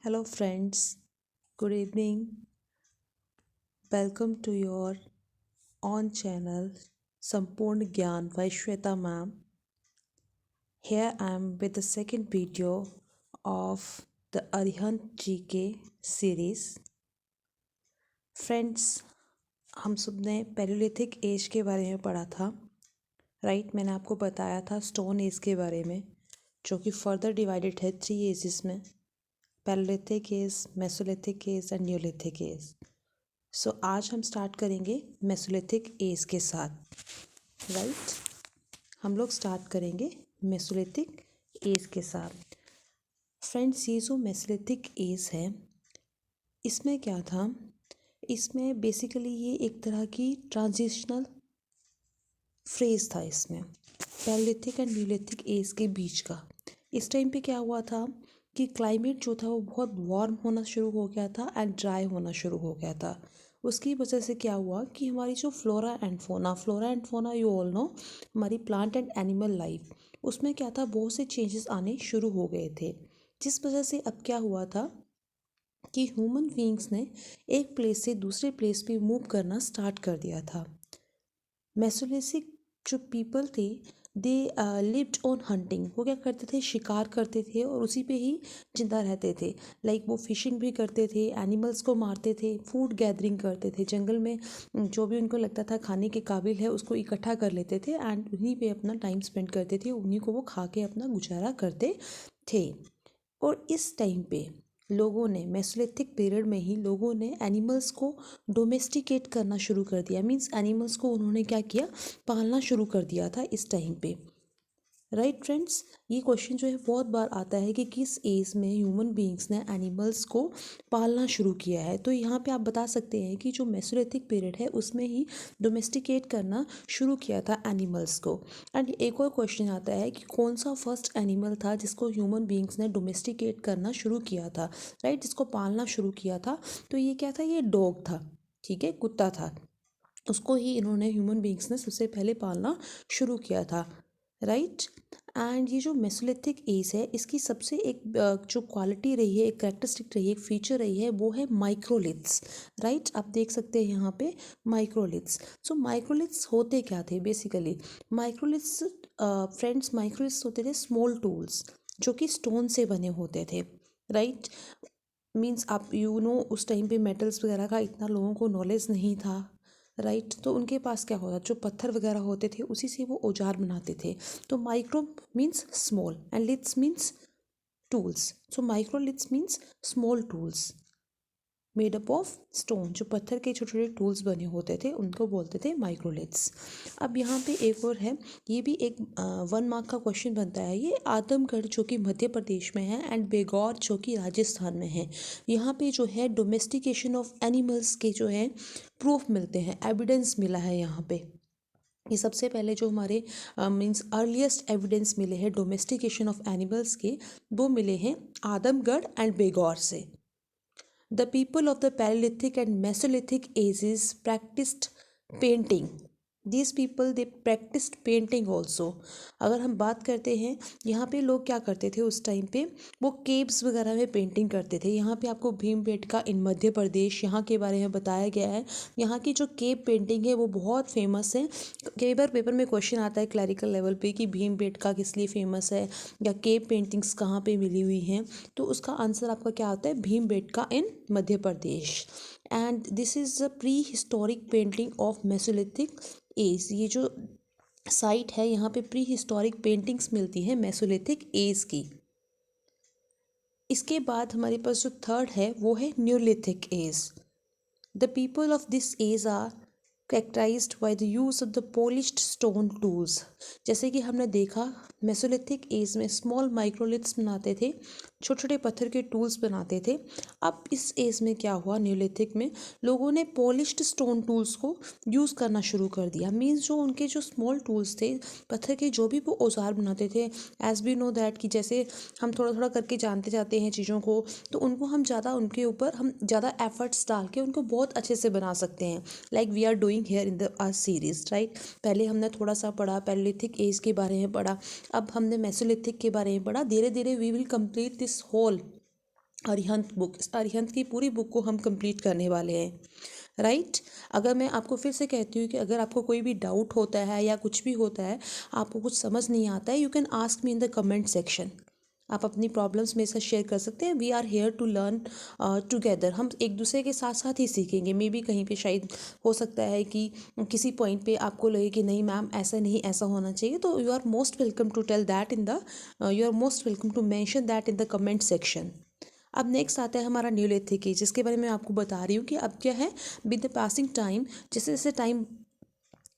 Hello, friends. Good evening. Welcome to your on channel Sampurn Gyan by Shweta ma'am. Here I am with the second video of the Arihant GK series. Friends, हम सब ने Palaeolithic as के बारे में पढ़ा था. Right, मैंने आपको बताया था स्टोन एज के बारे में, जो कि फर्दर डिवाइडेड है 3 एजेस में: palaeolithic age, mesolithic age and neolithic age. So आज हम स्टार्ट करेंगे मेसोलिथिक एज के साथ. राइट, हम लोग स्टार्ट करेंगे मेसोलिथिक एज के साथ. फ्रेंड्स, ये जो मेसोलिथिक एज है, इसमें क्या था, इसमें बेसिकली ये एक तरह की ट्रांजिशनल फ्रेज था. इसमें पैलियोलिथिक एंड न्यूलिथिक एज के बीच का. इस टाइम पे क्या हुआ था कि क्लाइमेट जो था वो बहुत वार्म होना शुरू हो गया था एंड ड्राई होना शुरू हो गया था. उसकी वजह से क्या हुआ कि हमारी जो flora and fauna you all know, हमारी प्लांट एंड एनिमल लाइफ, उसमें क्या था, बहुत से चेंजेस आने शुरू हो गए थे. जिस वजह से अब क्या हुआ था कि ह्यूमन बीइंग्स ने एक प्लेस से दूसरे प्लेस पे मूव करना स्टार्ट कर दिया था. मेसोलिथिक जो पीपल थे, दे लिव्ड ऑन हंटिंग. वो क्या करते थे, शिकार करते थे और उसी पे ही जिंदा रहते थे. लाइक वो फिशिंग भी करते थे, एनिमल्स को मारते थे, फूड गैदरिंग करते थे. जंगल में जो भी उनको लगता था खाने के काबिल है उसको इकट्ठा कर लेते थे एंड उन्हीं पे अपना टाइम स्पेंड करते थे, उन्हीं को वो खा के अपना गुजारा करते थे. और इस टाइम पे लोगों ने, मेसोलिथिक पीरियड में ही लोगों ने एनिमल्स को डोमेस्टिकेट करना शुरू कर दिया. मीन्स एनिमल्स को उन्होंने क्या किया, पालना शुरू कर दिया था इस टाइम पे. राइट फ्रेंड्स, ये क्वेश्चन जो है बहुत बार आता है कि किस एज में ह्यूमन बीइंग्स ने एनिमल्स को पालना शुरू किया है. तो यहाँ पे आप बता सकते हैं कि जो मेसोलिथिक पीरियड है उसमें ही डोमेस्टिकेट करना शुरू किया था एनिमल्स को. एंड एक और क्वेश्चन आता है कि कौन सा फर्स्ट एनिमल था जिसको ह्यूमन बीइंग्स ने डोमेस्टिकेट करना शुरू किया था. राइट, जिसको पालना शुरू किया था. तो ये क्या था, ये डॉग था. ठीक है, कुत्ता था. उसको ही इन्होंने, ह्यूमन बीइंग्स ने सबसे पहले पालना शुरू किया था. राइट. एंड ये जो मेसोलिथिक एज है, इसकी सबसे एक जो क्वालिटी रही है, एक करेक्टरिस्टिक रही है, एक फीचर रही है, वो है माइक्रोलिथ्स. राइट, आप देख सकते हैं यहाँ पे माइक्रोलिथ्स. सो माइक्रोलिथ्स होते क्या थे बेसिकली. माइक्रोलिथ्स, फ्रेंड्स, माइक्रोलिथ्स होते थे स्मॉल टूल्स जो कि स्टोन से बने होते थे. राइट, मीन्स आप उस टाइम पे मेटल्स वगैरह का इतना लोगों को नॉलेज नहीं था. राइट, तो उनके पास क्या होता, जो पत्थर वगैरह होते थे उसी से वो औजार बनाते थे. तो micro means small and liths means tools. So micro liths means small tools made up of stone. जो पत्थर के छोटे छोटे टूल्स बने होते थे उनको बोलते थे माइक्रोलिथ्स. अब यहाँ पे एक और है, ये भी एक 1 मार्क का क्वेश्चन बनता है. ये आदमगढ़ जो कि मध्य प्रदेश में है एंड बेगौर जो कि राजस्थान में है. यहाँ पे जो है डोमेस्टिकेशन ऑफ एनिमल्स के जो है प्रूफ मिलते हैं, एविडेंस मिला है यहाँ पे. ये सबसे पहले जो हमारे मीन्स अर्लीस्ट एविडेंस मिले हैं डोमेस्टिकेशन ऑफ एनिमल्स के, वो मिले हैं आदमगढ़ एंड बेगौर से. The people of the Paleolithic and Mesolithic ages practiced painting. These people they practiced painting also. अगर हम बात करते हैं, यहाँ पे लोग क्या करते थे उस टाइम पे, वो केव्स वगैरह में पेंटिंग करते थे. यहाँ पे आपको भीमबेटका इन मध्य प्रदेश यहाँ के बारे में बताया गया है. यहाँ की जो केव पेंटिंग है वो बहुत फेमस है. कई बार पेपर में क्वेश्चन आता है क्लैरिकल लेवल पे कि भीमबेटका किस लिए फेमस है या केव पेंटिंग्स कहाँ पे मिली हुई हैं. तो उसका आंसर आपका क्या आता है, Bhimbetka in Madhya Pradesh. And this is a prehistoric painting of mesolithic age. ये जो साइट है यहाँ पे प्री हिस्टोरिक पेंटिंग्स मिलती हैं मेसोलिथिक एज की. इसके बाद हमारे पास जो थर्ड है वो है neolithic age. The people of this age are characterised by the use of the polished stone tools. जैसे कि हमने देखा मेसोलिथिक एज में स्मॉल माइक्रोलिथ्स बनाते थे, छोटे छोटे पत्थर के टूल्स बनाते थे. अब इस एज में क्या हुआ, न्यूलिथिक में लोगों ने पॉलिश्ड स्टोन टूल्स को यूज़ करना शुरू कर दिया. मीन्स जो उनके जो स्मॉल टूल्स थे, पत्थर के जो भी वो औजार बनाते थे, एज वी नो दैट कि जैसे हम थोड़ा थोड़ा करके जानते जाते हैं चीज़ों को, तो उनको हम ज़्यादा, उनके ऊपर हम ज़्यादा एफर्ट्स डाल के उनको बहुत अच्छे से बना सकते हैं. Like we are doing here in the R series. Right, पहले हमने थोड़ा सा पढ़ा, पैलियोलिथिक एज के बारे में पढ़ा, अब हमने मेसोलिथिक के बारे में पढ़ा. धीरे धीरे we will complete this whole Arihant book, इस अरिहंत की पूरी बुक को हम कंप्लीट करने वाले हैं, राइट। अगर मैं आपको फिर से कहती हूँ कि अगर आपको कोई भी डाउट होता है या कुछ भी होता है, आपको कुछ समझ नहीं आता है, you can ask me in the comment section. आप अपनी प्रॉब्लम्स मेरे साथ शेयर कर सकते हैं। We are here to learn together. हम एक दूसरे के साथ साथ ही सीखेंगे। मे बी कहीं पे शायद हो सकता है कि किसी पॉइंट पे आपको लगे कि नहीं मैम ऐसा नहीं, ऐसा होना चाहिए, तो you are most welcome to tell that in the you are most welcome to mention that in the comment section. अब नेक्स्ट आता है हमारा न्यूलिथिक एज, जिसके बारे में आपको बता रही हूँ कि अब क्या है, विद द पासिंग टाइम, जैसे जैसे टाइम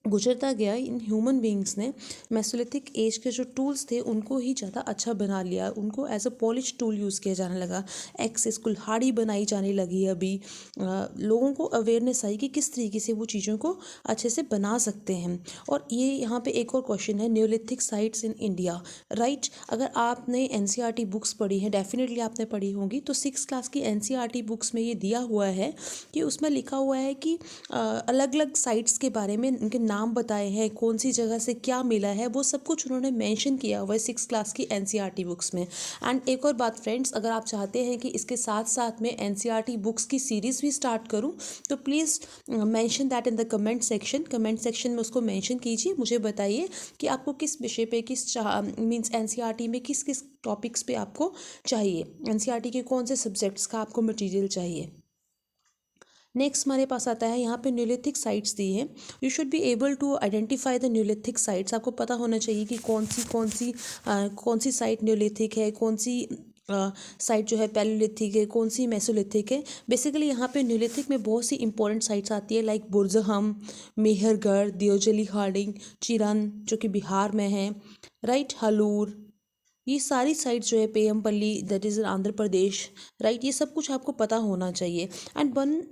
गुजरता गया, इन ह्यूमन बींग्स ने मेसोलिथिक एज के जो टूल्स थे उनको ही ज़्यादा अच्छा बना लिया, उनको as a polish tool use किया जाने लगा, एक्सेस कुल्हाड़ी बनाई जाने लगी। अभी लोगों को अवेयरनेस आई कि किस तरीके से वो चीज़ों को अच्छे से बना सकते हैं। और ये यहाँ पे एक और क्वेश्चन है, Neolithic sites in India, right. अगर आपने एनसीईआरटी बुक्स पढ़ी हैं, डेफिनेटली आपने पढ़ी होंगी, तो 6th क्लास की एनसीईआरटी बुक्स में ये दिया हुआ है कि उसमें लिखा हुआ है कि अलग अलग साइट्स के बारे में उनके नाम बताए हैं, कौन सी जगह से क्या मिला है, वो सब कुछ उन्होंने मेंशन किया हुआ है 6th क्लास की एनसीईआरटी बुक्स में। एंड एक और बात फ्रेंड्स, अगर आप चाहते हैं कि इसके साथ साथ में एनसीईआरटी बुक्स की सीरीज़ भी स्टार्ट करूं, तो please mention that in the comment section. Comment section में उसको मेंशन कीजिए, मुझे बताइए कि आपको किस विषय पे, किस मीन्स एनसीईआरटी में किस किस टॉपिक्स पे आपको चाहिए, एनसीईआरटी के कौन से सब्जेक्ट्स का आपको मटेरियल चाहिए। नेक्स्ट हमारे पास आता है, यहाँ पे न्यूलिथिक साइट्स दी हैं। You should be able to identify the neolithic sites. आपको पता होना चाहिए कि कौन सी साइट न्यूलिथिक है, कौन सी साइट जो है पैलियोलिथिक है, कौन सी मेसोलिथिक है। बेसिकली यहाँ पे न्यूलिथिक में बहुत सी इंपॉर्टेंट साइट्स आती है, लाइक बुरजहम, मेहरगढ़, दियोजली हार्डिंग, चिरन जो कि बिहार में है, राइट, हलूर, ये सारी साइट्स जो है, Paiyampalli that is in Andhra Pradesh, right, ये सब कुछ आपको पता होना चाहिए। एंड वन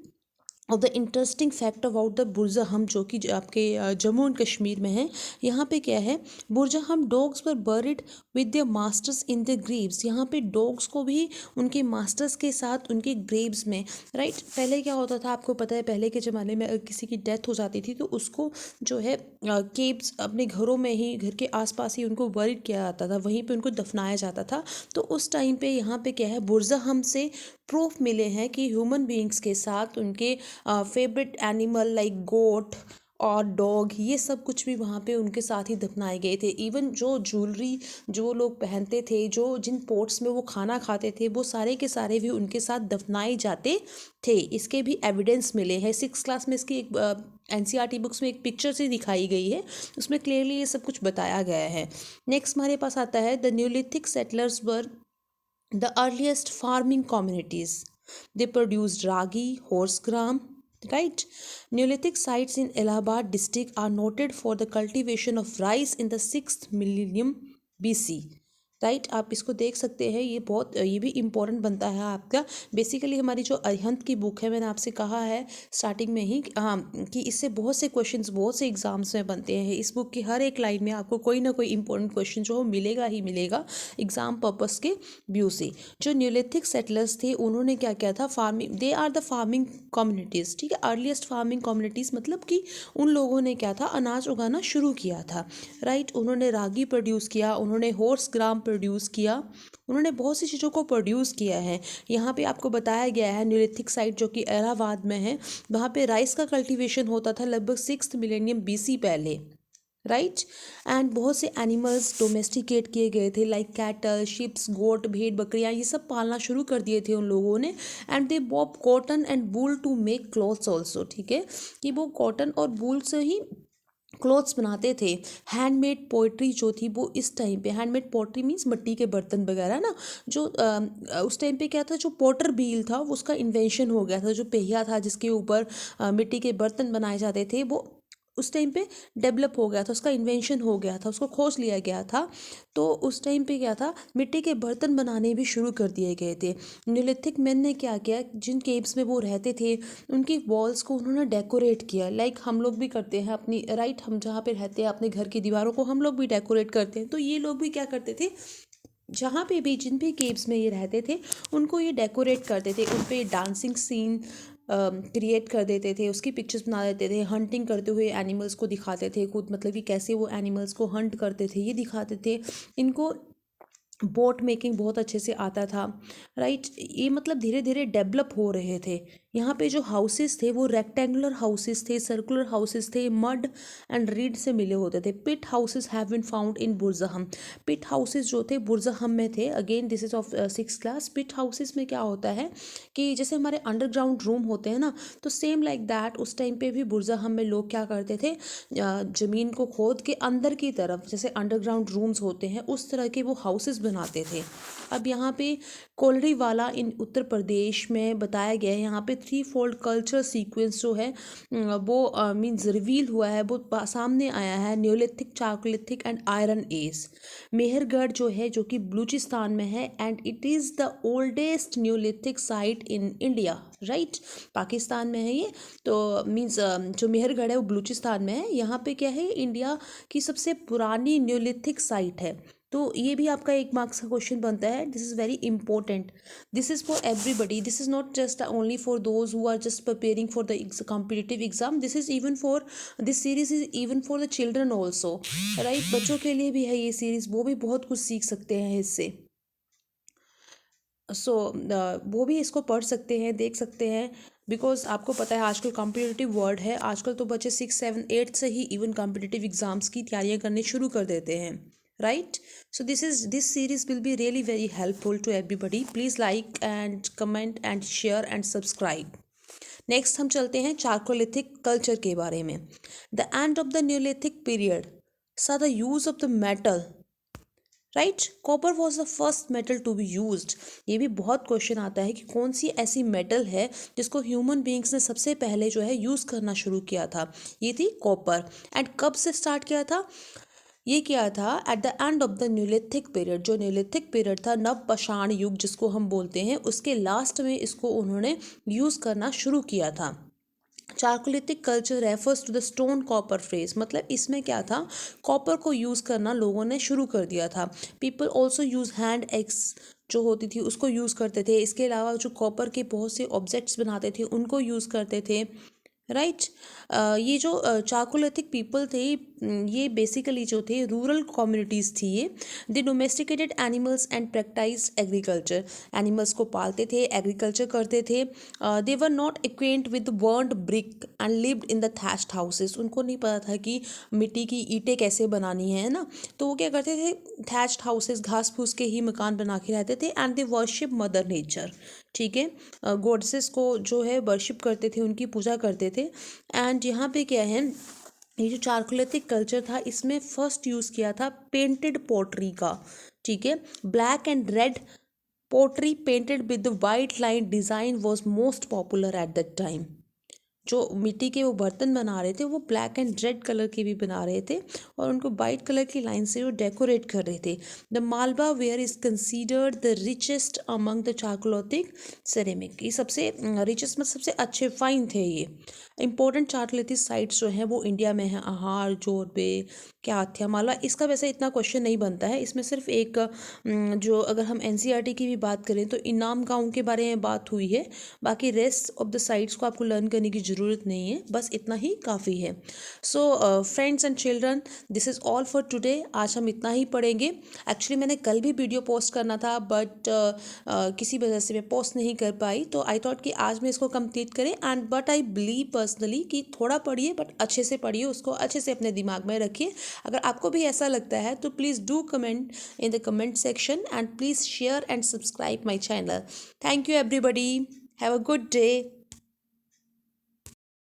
और the interesting fact about the Burzahom, जो कि आपके जम्मू एंड कश्मीर में है, यहाँ पे क्या है, Burzahom dogs were buried with their masters in the graves. यहाँ पे डॉग्स को भी उनके मास्टर्स के साथ उनके ग्रेव्स में, राइट। पहले क्या होता था आपको पता है, पहले के ज़माने में अगर किसी की डेथ हो जाती थी तो उसको जो है केव्स, अपने घरों में ही, घर के आसपास ही उनको बरिड किया जाता था, वहीं पे उनको दफनाया जाता था। तो उस टाइम पे यहाँ पे क्या है, बुरजहम से प्रूफ मिले हैं कि ह्यूमन बीइंग्स के साथ उनके फेवरेट एनिमल लाइक गोट और डॉग, ये सब कुछ भी वहाँ पे उनके साथ ही दफनाए गए थे। इवन जो ज्वेलरी जो लोग पहनते थे, जो जिन पोर्ट्स में वो खाना खाते थे, वो सारे के सारे भी उनके साथ दफनाए जाते थे। इसके भी एविडेंस मिले हैं। 6th क्लास में इसकी एक एनसीईआरटी बुक्स में एक पिक्चर से दिखाई गई है, उसमें क्लियरली ये सब कुछ बताया गया है। नेक्स्ट हमारे पास आता है, the Neolithic settlers were the earliest farming communities. They produced ragi, horse gram, right? Neolithic sites in Allahabad district are noted for the cultivation of rice in the 6th millennium BC. Right, आप इसको देख सकते हैं, ये भी important बनता है आपका। बेसिकली हमारी जो अरिहंत की बुक है, मैंने आपसे कहा है स्टार्टिंग में ही कि इससे बहुत से क्वेश्चंस बहुत से एग्जाम्स में बनते हैं। इस बुक की हर एक लाइन में आपको कोई ना कोई इंपॉर्टेंट क्वेश्चन जो मिलेगा ही मिलेगा एग्जाम पर्पस के व्यू से। जो न्यूलिथिक सेटलर्स थे उन्होंने क्या किया था, farming, they are the farming communities, ठीक है, अर्लीस्ट फार्मिंग कम्युनिटीज़, मतलब कि उन लोगों ने क्या था, अनाज उगाना शुरू किया था, राइट। उन्होंने रागी प्रोड्यूस किया, उन्होंने हॉर्स ग्राम प्रोड्यूस किया, उन्होंने बहुत सी चीज़ों को प्रोड्यूस किया है। यहाँ पे आपको बताया गया है न्यूलिथिक साइट जो कि इलाहाबाद में है, वहाँ पे राइस का कल्टीवेशन होता था लगभग 6th मिलेनियम BC पहले, राइट। एंड बहुत से एनिमल्स डोमेस्टिकेट किए गए थे, लाइक कैटल, शिप्स, गोट, भेड़, बकरियाँ, ये सब पालना शुरू कर दिए थे उन लोगों ने। And they bob cotton and wool to make clothes also, ठीक है, कि वो कॉटन और वूल से ही क्लोथ्स बनाते थे। हैंडमेड पोइट्री जो थी वो इस टाइम पे, हैंडमेड पोइट्री मीन्स मिट्टी के बर्तन वगैरह ना, जो उस टाइम पे क्या था, जो पोटर व्हील था उसका इन्वेंशन हो गया था, जो पहिया था जिसके ऊपर मिट्टी के बर्तन बनाए जाते थे, वो उस टाइम पे डेवलप हो गया था, उसका इन्वेंशन हो गया था, उसको खोज लिया गया था। तो उस टाइम पे क्या था, मिट्टी के बर्तन बनाने भी शुरू कर दिए गए थे। न्यूलिथिक मैन ने क्या किया, जिन केव्स में वो रहते थे उनकी वॉल्स को उन्होंने डेकोरेट किया, लाइक हम लोग भी करते हैं अपनी, राइट, हम जहाँ पे रहते हैं अपने घर की दीवारों को हम लोग भी डेकोरेट करते हैं। तो ये लोग भी क्या करते थे, जहाँ पे भी जिन भी केव्स में ये रहते थे उनको ये डेकोरेट करते थे, उन पे डांसिंग सीन क्रिएट कर देते थे, उसकी पिक्चर्स बना देते थे, हंटिंग करते हुए एनिमल्स को दिखाते थे खुद, मतलब कि कैसे वो एनिमल्स को हंट करते थे ये दिखाते थे। इनको बोट मेकिंग बहुत अच्छे से आता था, राइट। ये मतलब धीरे धीरे डेवलप हो रहे थे। यहाँ पे जो हाउसेस थे वो रेक्टेंगुलर हाउसेस थे, सर्कुलर हाउसेस थे, मड एंड रीड से मिले होते थे। Pit houses have been found in Burzahom. Pit houses जो थे बुरज़हम में थे। Again this is of 6th class. Pit houses में क्या होता है कि जैसे हमारे अंडरग्राउंड रूम होते हैं ना, तो सेम लाइक दैट उस टाइम पे भी बुरज़हम में लोग क्या करते थे, ज़मीन को खोद के अंदर की तरफ जैसे अंडरग्राउंड रूम्स होते हैं उस तरह के वो हाउसेस बनाते थे। अब यहाँ पे कोलरी वाला इन उत्तर प्रदेश में बताया गया है। यहाँ पे 3 फोल्ड कल्चर सीक्वेंस जो है वो मीन्स रिवील हुआ है, वो सामने आया है। Neolithic, chalcolithic and iron age. Mehrgarh जो है जो कि बलूचिस्तान में है, and it is the oldest neolithic site in India, right. Pakistan में है ये, तो मीन्स जो मेहरगढ़ है वो बलूचिस्तान में है। यहाँ पे क्या है, इंडिया की सबसे पुरानी न्योलिथिक साइट है। तो ये भी आपका 1 मार्क्स का क्वेश्चन बनता है। This is very important. This is for everybody. This is not just only for those who are just preparing for the competitive exam. This is even for, this series is even for the children also, right. बच्चों के लिए भी है ये series, वो भी बहुत कुछ सीख सकते हैं इससे। सो वो भी इसको पढ़ सकते हैं, देख सकते हैं। बिकॉज आपको पता है आजकल कॉम्पिटिटिव वर्ल्ड है। आजकल तो बच्चे 6, 7, 8 से ही इवन कॉम्पिटिटिव एग्जाम्स की तैयारियां करनी शुरू कर देते हैं, right. So this series will be really very helpful to everybody. Please like and comment and share and subscribe. Next हम चलते हैं चाकोलिथिक कल्चर के बारे में। The end of the neolithic period saw the use of the metal, right. Copper was the first metal to be used. ये भी बहुत question आता है कि कौन सी ऐसी मेटल है जिसको ह्यूमन बींग्स ने सबसे पहले जो है यूज़ करना शुरू किया था। ये थी कॉपर। एंड कब से स्टार्ट किया था, ये किया था at the end of the neolithic period. जो न्योलिथिक पीरियड था, नव पाषाण युग जिसको हम बोलते हैं, उसके लास्ट में इसको उन्होंने यूज़ करना शुरू किया था। Chalcolithic culture refers to the stone copper phase. मतलब इसमें क्या था, कॉपर को यूज़ करना लोगों ने शुरू कर दिया था। People also use hand axe जो होती थी उसको यूज़ करते थे। इसके अलावा जो कॉपर के बहुत से ऑब्जेक्ट्स बनाते थे उनको यूज़ करते थे, राइट। ये जो चाकोलिथिक पीपल थे, ये बेसिकली जो थे रूरल कम्युनिटीज़ थी। ये they domesticated animals and practise agriculture. Animals को पालते थे, एग्रीकल्चर करते थे। They were not acquaint with burned brick and lived in the thatched houses. उनको नहीं पता था कि मिट्टी की ईंटें कैसे बनानी है ना, तो वो क्या करते थे, थैच्ड हाउसेस, घास फूस के ही मकान बना के रहते थे। And they worship mother nature, ठीक है। गॉडेसेस को जो है वर्शिप करते थे, उनकी पूजा करते थे। एंड यहाँ पे क्या है, ये जो चारकोलिथिक कल्चर था इसमें फर्स्ट यूज़ किया था पेंटेड पोट्री का, ठीक है। Black and red pottery painted with the white line design was most popular at that time. जो मिट्टी के वो बर्तन बना रहे थे वो ब्लैक एंड रेड कलर के भी बना रहे थे, और उनको वाइट कलर की लाइन से वो डेकोरेट कर रहे थे। The Malwa ware is considered the richest among the chalcolithic ceramic. ये सबसे रिचेस्ट मतलब सबसे अच्छे फाइन थे ये। इंपॉर्टेंट चाकोलिथिक साइट्स जो हैं वो इंडिया में है, आहार, जोरबे, क्याथिया, मालवा। इसका वैसे इतना क्वेश्चन नहीं बनता है, इसमें सिर्फ एक जो अगर हम एनसीईआरटी की भी बात करें तो इनाम गांव के बारे में बात हुई है। बाकी रेस्ट ऑफ द साइट्स को आपको लर्न करने की ज़रूरत नहीं है, बस इतना ही काफ़ी है। So friends and children, this is all for today. आज हम इतना ही पढ़ेंगे। एक्चुअली मैंने कल भी वीडियो पोस्ट करना था, बट किसी वजह से मैं पोस्ट नहीं कर पाई, तो आई थॉट कि आज मैं इसको कंप्लीट करें। And but I believe personally कि थोड़ा पढ़िए बट अच्छे से पढ़िए, उसको अच्छे से अपने दिमाग में रखिए। अगर आपको भी ऐसा लगता है तो please do comment in the comment section, and please share and subscribe my channel. Thank you everybody. Have a good day.